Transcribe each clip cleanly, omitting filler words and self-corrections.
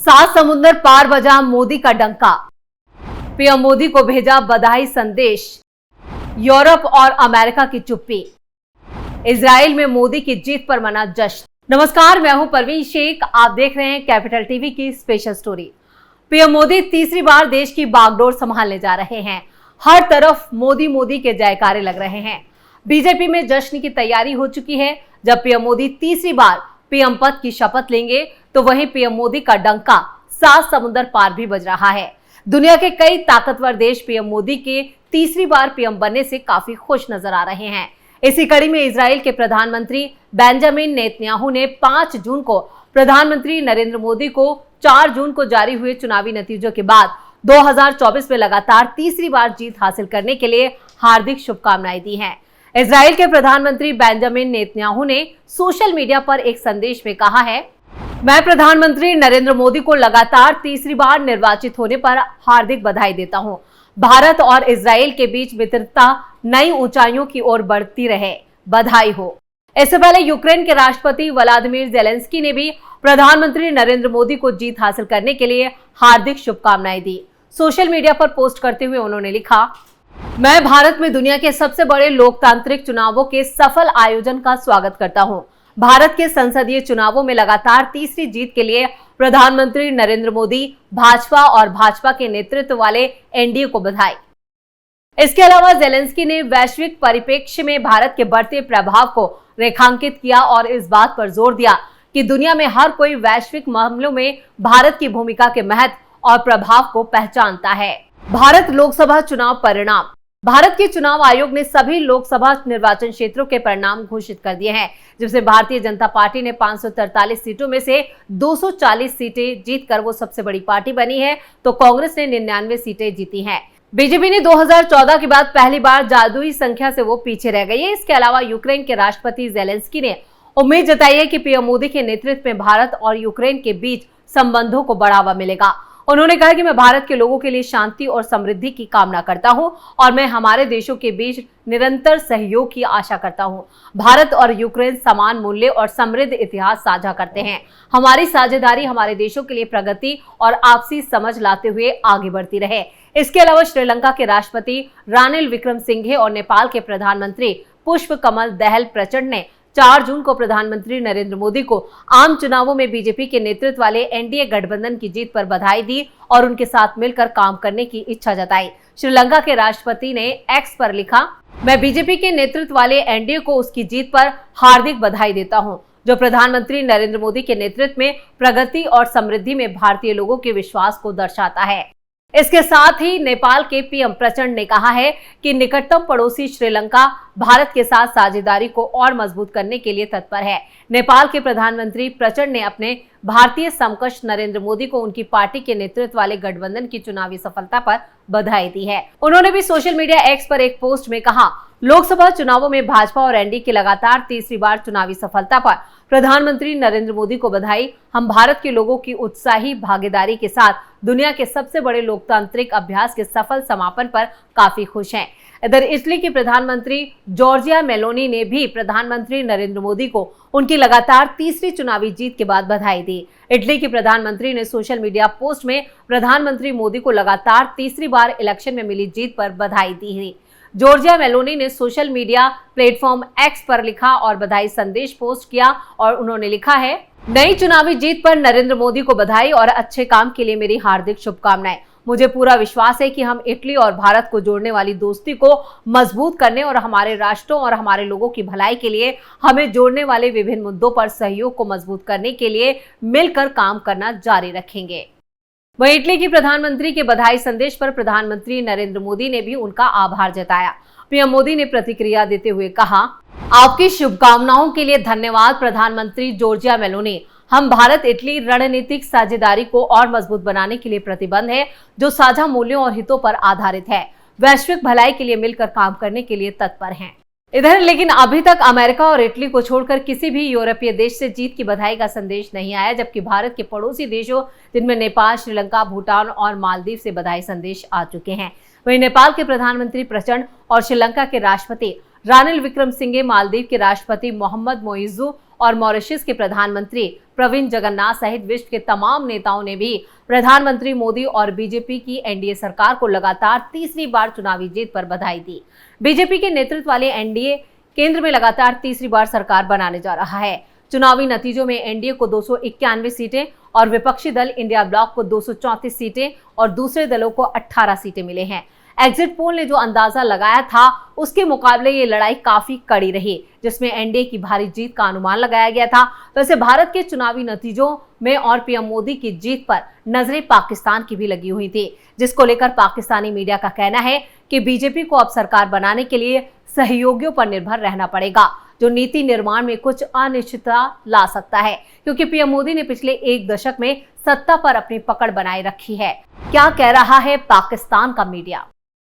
सात समुंदर पार बजा मोदी का डंका, पीएम मोदी को भेजा बधाई संदेश। यूरोप और अमेरिका की चुप्पी, इजराइल में मोदी की जीत पर मना जश्न। नमस्कार, मैं हूं परवीन शेख, आप देख रहे हैं कैपिटल टीवी की स्पेशल स्टोरी। पीएम मोदी तीसरी बार देश की बागडोर संभालने जा रहे हैं। हर तरफ मोदी मोदी के जयकारे लग रहे हैं। बीजेपी में जश्न की तैयारी हो चुकी है। जब पीएम मोदी तीसरी बार पीएम पद की शपथ लेंगे तो वहीं पीएम मोदी का डंका सात समुंदर पार भी बज रहा है। दुनिया के कई ताकतवर देश पीएम मोदी के तीसरी बार पीएम बनने से काफी खुश नजर आ रहे हैं। इसी कड़ी में इजराइल के प्रधानमंत्री बेंजामिन नेतन्याहू ने 5 जून को प्रधानमंत्री नरेंद्र मोदी को 4 जून को जारी हुए चुनावी नतीजों के बाद 2024 में लगातार तीसरी बार जीत हासिल करने के लिए हार्दिक शुभकामनाएं दी हैं। इजराइल के प्रधानमंत्री बेंजामिन नेतन्याहू ने सोशल मीडिया पर एक संदेश में कहा है, मैं प्रधानमंत्री नरेंद्र मोदी को लगातार तीसरी बार निर्वाचित होने पर हार्दिक बधाई देता हूं। भारत और इजराइल के बीच मित्रता नई ऊंचाइयों की ओर बढ़ती रहे, बधाई हो। इससे पहले यूक्रेन के राष्ट्रपति व्लादिमीर जेलेंस्की ने भी प्रधानमंत्री नरेंद्र मोदी को जीत हासिल करने के लिए हार्दिक शुभकामनाएं दी। सोशल मीडिया पर पोस्ट करते हुए उन्होंने लिखा, मैं भारत में दुनिया के सबसे बड़े लोकतांत्रिक चुनावों के सफल आयोजन का स्वागत करता हूं। भारत के संसदीय चुनावों में लगातार तीसरी जीत के लिए प्रधानमंत्री नरेंद्र मोदी, भाजपा और भाजपा के नेतृत्व वाले एनडीए को बधाई। इसके अलावा जेलेंस्की ने वैश्विक परिप्रेक्ष्य में भारत के बढ़ते प्रभाव को रेखांकित किया और इस बात पर जोर दिया कि दुनिया में हर कोई वैश्विक मामलों में भारत की भूमिका के महत्व और प्रभाव को पहचानता है। भारत लोकसभा चुनाव परिणाम। भारत के चुनाव आयोग ने सभी लोकसभा निर्वाचन क्षेत्रों के परिणाम घोषित कर दिए हैं, जिसमें भारतीय जनता पार्टी ने 543 सीटों में से 240 सीटें जीतकर वो सबसे बड़ी पार्टी बनी है, तो कांग्रेस ने 99 सीटें जीती हैं। बीजेपी ने 2014 के बाद पहली बार जादुई संख्या से वो पीछे रह गई है। इसके अलावा यूक्रेन के राष्ट्रपति जेलेंस्की ने उम्मीद जताई है कि पीएम मोदी के नेतृत्व में भारत और यूक्रेन के बीच संबंधों को बढ़ावा मिलेगा। उन्होंने कहा कि मैं भारत के लोगों के लिए शांति और समृद्धि की कामना करता हूं और मैं हमारे देशों के बीच निरंतर सहयोग की आशा करता हूं। भारत और यूक्रेन समान मूल्य और समृद्ध इतिहास साझा करते हैं। हमारी साझेदारी हमारे देशों के लिए प्रगति और आपसी समझ लाते हुए आगे बढ़ती रहे। इसके अलावा श्रीलंका के राष्ट्रपति रानिल विक्रमसिंघे और नेपाल के प्रधानमंत्री पुष्प कमल दहल प्रचंड ने 4 जून को प्रधानमंत्री नरेंद्र मोदी को आम चुनावों में बीजेपी के नेतृत्व वाले एनडीए गठबंधन की जीत पर बधाई दी और उनके साथ मिलकर काम करने की इच्छा जताई। श्रीलंका के राष्ट्रपति ने एक्स पर लिखा, मैं बीजेपी के नेतृत्व वाले एनडीए को उसकी जीत पर हार्दिक बधाई देता हूं, जो प्रधानमंत्री नरेंद्र मोदी के नेतृत्व में प्रगति और समृद्धि में भारतीय लोगों के विश्वास को दर्शाता है। इसके साथ ही नेपाल के पीएम प्रचंड ने कहा है कि निकटतम पड़ोसी श्रीलंका भारत के साथ साझेदारी को और मजबूत करने के लिए तत्पर है। नेपाल के प्रधानमंत्री प्रचंड ने अपने भारतीय समकक्ष नरेंद्र मोदी को उनकी पार्टी के नेतृत्व वाले गठबंधन की चुनावी सफलता पर बधाई दी है। उन्होंने भी सोशल मीडिया एक्स पर एक पोस्ट में कहा, लोकसभा चुनावों में भाजपा और एनडीए की लगातार तीसरी बार चुनावी सफलता पर प्रधानमंत्री नरेंद्र मोदी को बधाई। हम भारत के लोगों की उत्साही भागीदारी के साथ दुनिया के सबसे बड़े लोकतांत्रिक अभ्यास के सफल समापन पर काफी खुश हैं। इधर इटली की प्रधानमंत्री जॉर्जिया मेलोनी ने भी प्रधानमंत्री नरेंद्र मोदी को उनकी लगातार तीसरी चुनावी जीत के बाद बधाई दी। इटली की प्रधानमंत्री ने सोशल मीडिया पोस्ट में प्रधानमंत्री मोदी को लगातार तीसरी बार इलेक्शन में मिली जीत पर बधाई दी। जॉर्जिया मेलोनी ने सोशल मीडिया प्लेटफॉर्म एक्स पर लिखा और बधाई संदेश पोस्ट किया और उन्होंने लिखा है, नई चुनावी जीत पर नरेंद्र मोदी को बधाई और अच्छे काम के लिए मेरी हार्दिक शुभकामनाएं। मुझे पूरा विश्वास है कि हम इटली और भारत को जोड़ने वाली दोस्ती को मजबूत करने और हमारे राष्ट्रों और हमारे लोगों की भलाई के लिए हमें जोड़ने वाले विभिन्न मुद्दों पर सहयोग को मजबूत करने के लिए मिलकर काम करना जारी रखेंगे। वहीं इटली की प्रधानमंत्री के बधाई संदेश पर प्रधानमंत्री नरेंद्र मोदी ने भी उनका आभार जताया। पीएम मोदी ने प्रतिक्रिया देते हुए कहा, आपकी शुभकामनाओं के लिए धन्यवाद प्रधानमंत्री जॉर्जिया मेलोनी। हम भारत इटली रणनीतिक साझेदारी को और मजबूत बनाने के लिए प्रतिबद्ध है, जो साझा मूल्यों और हितों पर आधारित है। वैश्विक भलाई के लिए मिलकर काम करने के लिए तत्पर हैं। इधर लेकिन अभी तक अमेरिका और इटली को छोड़कर किसी भी यूरोपीय देश से जीत की बधाई का संदेश नहीं आया, जबकि भारत के पड़ोसी देशों जिनमें नेपाल, श्रीलंका, भूटान और मालदीव से बधाई संदेश आ चुके हैं। वहीं नेपाल के प्रधानमंत्री प्रचंड और श्रीलंका के राष्ट्रपति रानिल विक्रमसिंघे, मालदीव के राष्ट्रपति मोहम्मद मोइज़ू और मॉरिशस के प्रधानमंत्री प्रविंद जगन्नाथ सहित विश्व के तमाम नेताओं ने भी प्रधानमंत्री मोदी और बीजेपी की एनडीए सरकार को लगातार तीसरी बार चुनावी जीत पर बधाई दी। बीजेपी के नेतृत्व वाले एनडीए केंद्र में लगातार तीसरी बार सरकार बनाने जा रहा है। चुनावी नतीजों में एनडीए को 291 सीटें और विपक्षी दल इंडिया ब्लॉक को 234 सीटें और दूसरे दलों को 18 सीटें मिले हैं। एग्जिट पोल ने जो अंदाजा लगाया था उसके मुकाबले ये लड़ाई काफी कड़ी रही, जिसमें एनडीए की भारी जीत का अनुमान लगाया गया था। वैसे भारत के चुनावी नतीजों में और पीएम मोदी की जीत पर नजरें पाकिस्तान की भी लगी हुई थी, जिसको लेकर पाकिस्तानी मीडिया का कहना है कि बीजेपी को अब सरकार बनाने के लिए सहयोगियों पर निर्भर रहना पड़ेगा, जो नीति निर्माण में कुछ अनिश्चितता ला सकता है, क्योंकि पीएम मोदी ने पिछले एक दशक में सत्ता पर अपनी पकड़ बनाए रखी है। क्या कह रहा है पाकिस्तान का मीडिया?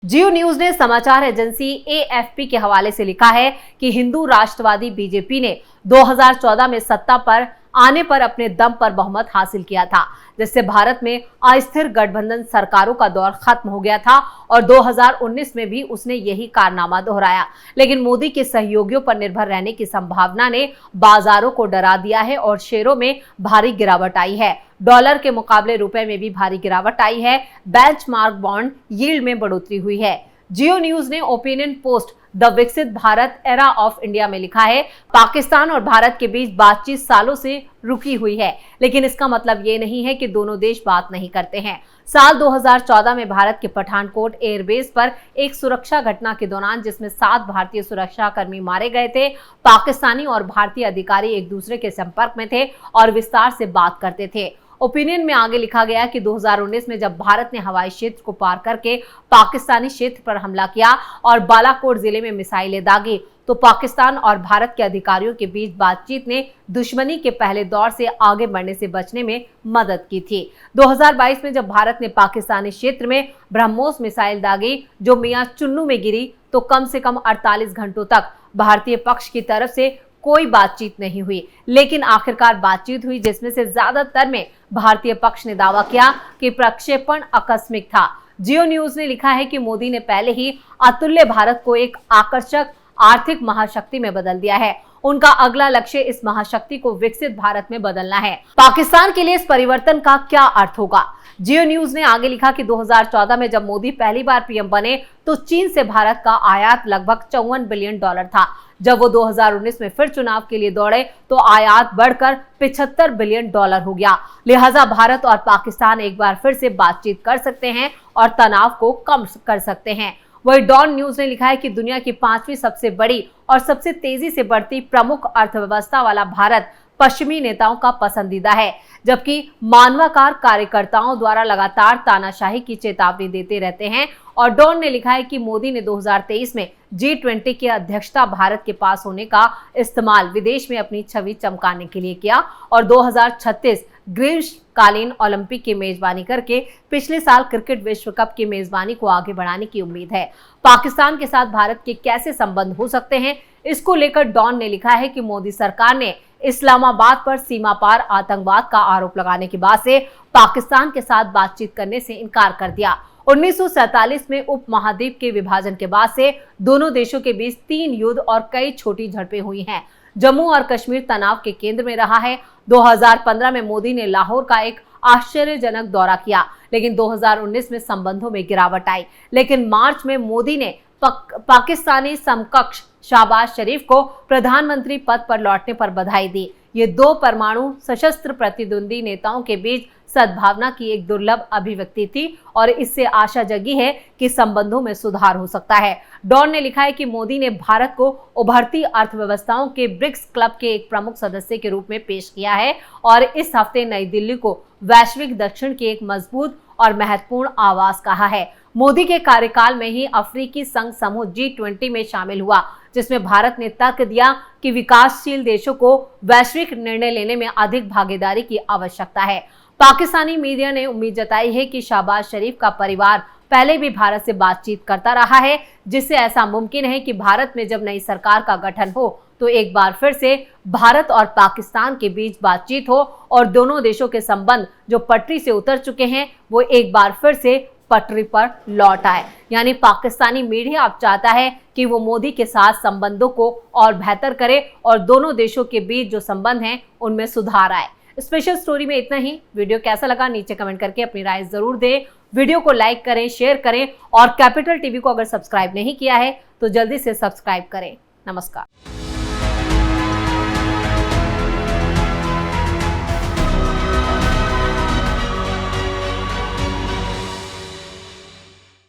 जियो न्यूज ने समाचार एजेंसी एएफपी के हवाले से लिखा है कि हिंदू राष्ट्रवादी बीजेपी ने 2014 में सत्ता पर आने पर अपने दम पर बहुमत हासिल किया था, जिससे भारत में अस्थिर गठबंधन सरकारों का दौर खत्म हो गया था और 2019 में भी उसने यही कारनामा दोहराया। लेकिन मोदी के सहयोगियों पर निर्भर रहने की संभावना ने बाजारों को डरा दिया है और शेयरों में भारी गिरावट आई है। डॉलर के मुकाबले रुपए में भी भारी गिरावट आई है। बेंचमार्क बॉन्ड यील्ड में बढ़ोतरी हुई है। जियो न्यूज ने ओपिनियन पोस्ट द विकसित भारत एरा ऑफ इंडिया में लिखा है, पाकिस्तान और भारत के बीच बातचीत सालों से रुकी हुई है, लेकिन इसका मतलब ये नहीं है कि दोनों देश बात नहीं करते हैं। साल 2014 में भारत के पठानकोट एयरबेस पर एक सुरक्षा घटना के दौरान, जिसमें 7 भारतीय सुरक्षा कर्मी मारे गए थे, पाकिस्तानी और भारतीय अधिकारी एक दूसरे के संपर्क में थे और विस्तार से बात करते थे। ओपिनियन में आगे लिखा गया कि 2019 में जब भारत ने हवाई क्षेत्र को पार करके पाकिस्तानी क्षेत्र पर हमला किया और बालाकोट जिले में मिसाइलें दागी, तो पाकिस्तान और भारत के अधिकारियों के बीच बातचीत ने दुश्मनी के पहले दौर से आगे बढ़ने से बचने में मदद की थी। 2022 में जब भारत ने पाकिस्तानी क्षेत्र में ब्रह्मोस मिसाइल दागी जो मियां चुन्नू में गिरी, तो कम से कम 48 घंटों तक भारतीय पक्ष की तरफ से कोई बातचीत नहीं हुई, लेकिन आखिरकार बातचीत हुई, जिसमें से ज्यादातर में भारतीय पक्ष ने दावा किया कि प्रक्षेपण आकस्मिक था। जियो न्यूज ने लिखा है कि मोदी ने पहले ही अतुल्य भारत को एक आकर्षक आर्थिक महाशक्ति में बदल दिया है। उनका अगला लक्ष्य इस महाशक्ति को विकसित भारत में बदलना है। पाकिस्तान के लिए इस परिवर्तन का क्या अर्थ होगा? जियो न्यूज ने आगे लिखा कि 2014 में जब मोदी पहली बार पीएम बने तो चीन से भारत का आयात लगभग $54 बिलियन था। जब वो 2019 में फिर चुनाव के लिए दौड़े तो आयात बढ़कर $75 बिलियन हो गया। लिहाजा भारत और पाकिस्तान एक बार फिर से बातचीत कर सकते हैं और तनाव को कम कर सकते हैं। वही डॉन न्यूज ने लिखा है कि दुनिया की 5वीं सबसे बड़ी और सबसे तेजी से बढ़ती प्रमुख अर्थव्यवस्था वाला भारत पश्चिमी नेताओं का पसंदीदा है, जबकि मानवाकार कार्यकर्ताओं द्वारा लगातार तानाशाही की चेतावनी देते रहते हैं। और डॉन ने लिखा है कि मोदी ने 2023 में G20 की अध्यक्षता भारत के पास होने का इस्तेमाल विदेश में अपनी छवि चमकाने के लिए किया और 2036 ग्रीष्मकालीन ओलंपिक की मेजबानी करके पिछले साल क्रिकेट विश्व कप की मेजबानी को आगे बढ़ाने की उम्मीद है। पाकिस्तान के साथ भारत के कैसे संबंध हो सकते हैं, इसको लेकर डॉन ने लिखा है कि मोदी सरकार ने इस्लामाबाद पर सीमा पार आतंकवाद का आरोप लगाने के बाद से पाकिस्तान के साथ बातचीत करने से इनकार कर दिया। 1947 में उप महाद्वीप के विभाजन के बाद से दोनों देशों के बीच 3 युद्ध और कई छोटी झड़पें हुई हैं। जम्मू और कश्मीर तनाव के केंद्र में रहा है। 2015 में मोदी ने लाहौर का एक आश्चर्यजनक दौरा किया, लेकिन 2019 में संबंधों में गिरावट आई। लेकिन मार्च में मोदी ने पाकिस्तानी समकक्ष शहबाज शरीफ को प्रधानमंत्री पद पर लौटने पर बधाई दी। ये 2 परमाणु सशस्त्र प्रतिद्वंदी नेताओं के बीच सद्भावना की एक दुर्लभ अभिव्यक्ति थी और इससे आशा जगी है कि संबंधों में सुधार हो सकता है। डॉन ने लिखा है कि मोदी ने भारत को उभरती अर्थव्यवस्थाओं के ब्रिक्स क्लब के एक प्रमुख सदस्य के रूप में पेश किया है और इस हफ्ते नई दिल्ली को वैश्विक दक्षिण की एक मजबूत और महत्वपूर्ण आवाज कहा है। मोदी के कार्यकाल में ही अफ्रीकी संघ समूह G20 में शामिल हुआ, जिसमें भारत ने तर्क दिया कि विकासशील देशों को वैश्विक निर्णय लेने में अधिक भागीदारी की आवश्यकता है। पाकिस्तानी मीडिया ने उम्मीद जताई है कि शहबाज शरीफ का परिवार पहले भी भारत से बातचीत करता रहा है, जिससे ऐसा मुमकिन है कि भारत में जब नई सरकार का गठन हो तो एक बार फिर से भारत और पाकिस्तान के बीच बातचीत हो और दोनों देशों के संबंध जो पटरी से उतर चुके हैं वो एक बार फिर से पटरी पर लौट आए। यानी पाकिस्तानी मीडिया अब चाहता है कि वो मोदी के साथ संबंधों को और बेहतर करे और दोनों देशों के बीच जो संबंध हैं उनमें सुधार आए। स्पेशल स्टोरी में इतना ही। वीडियो कैसा लगा नीचे कमेंट करके अपनी राय जरूर दें। वीडियो को लाइक करें, शेयर करें और कैपिटल टीवी को अगर सब्सक्राइब नहीं किया है तो जल्दी से सब्सक्राइब करें। नमस्कार।